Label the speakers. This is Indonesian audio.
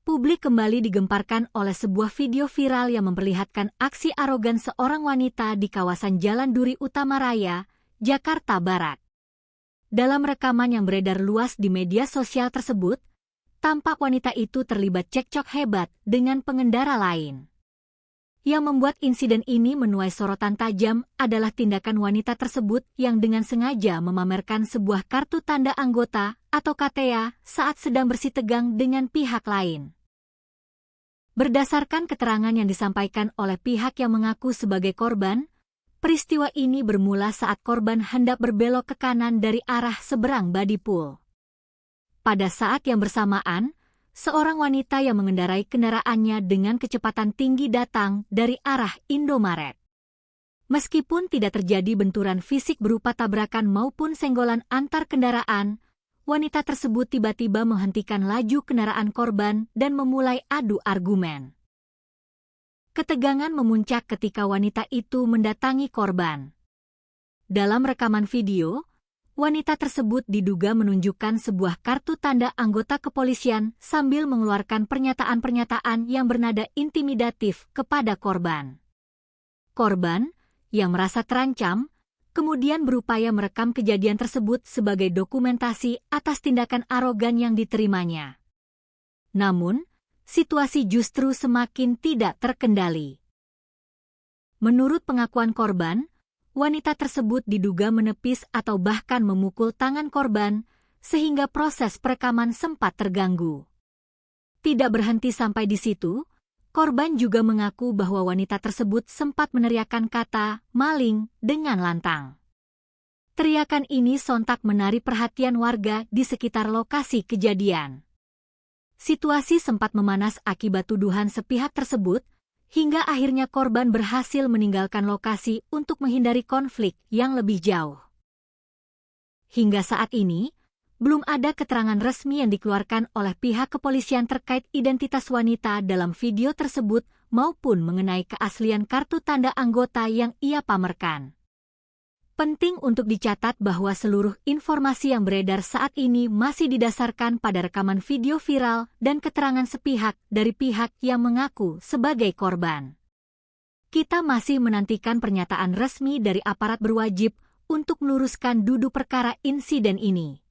Speaker 1: Publik kembali digemparkan oleh sebuah video viral yang memperlihatkan aksi arogan seorang wanita di kawasan Jalan Duri Utama Raya, Jakarta Barat. Dalam rekaman yang beredar luas di media sosial tersebut, tampak wanita itu terlibat cekcok hebat dengan pengendara lain. Yang membuat insiden ini menuai sorotan tajam adalah tindakan wanita tersebut yang dengan sengaja memamerkan sebuah kartu tanda anggota atau KTA saat sedang bersitegang dengan pihak lain. Berdasarkan keterangan yang disampaikan oleh pihak yang mengaku sebagai korban, peristiwa ini bermula saat korban hendak berbelok ke kanan dari arah seberang Badipul. Pada saat yang bersamaan, seorang wanita yang mengendarai kendaraannya dengan kecepatan tinggi datang dari arah Indomaret. Meskipun tidak terjadi benturan fisik berupa tabrakan maupun senggolan antar kendaraan, wanita tersebut tiba-tiba menghentikan laju kendaraan korban dan memulai adu argumen. Ketegangan memuncak ketika wanita itu mendatangi korban. Dalam rekaman video, wanita tersebut diduga menunjukkan sebuah kartu tanda anggota kepolisian sambil mengeluarkan pernyataan-pernyataan yang bernada intimidatif kepada korban. Korban, yang merasa terancam, kemudian berupaya merekam kejadian tersebut sebagai dokumentasi atas tindakan arogan yang diterimanya. Namun, situasi justru semakin tidak terkendali. Menurut pengakuan korban, wanita tersebut diduga menepis atau bahkan memukul tangan korban, sehingga proses perekaman sempat terganggu. Tidak berhenti sampai di situ, korban juga mengaku bahwa wanita tersebut sempat meneriakkan kata "maling" dengan lantang. Teriakan ini sontak menarik perhatian warga di sekitar lokasi kejadian. Situasi sempat memanas akibat tuduhan sepihak tersebut, hingga akhirnya korban berhasil meninggalkan lokasi untuk menghindari konflik yang lebih jauh. Hingga saat ini, belum ada keterangan resmi yang dikeluarkan oleh pihak kepolisian terkait identitas wanita dalam video tersebut maupun mengenai keaslian kartu tanda anggota yang ia pamerkan. Penting untuk dicatat bahwa seluruh informasi yang beredar saat ini masih didasarkan pada rekaman video viral dan keterangan sepihak dari pihak yang mengaku sebagai korban. Kita masih menantikan pernyataan resmi dari aparat berwajib untuk meluruskan duduk perkara insiden ini.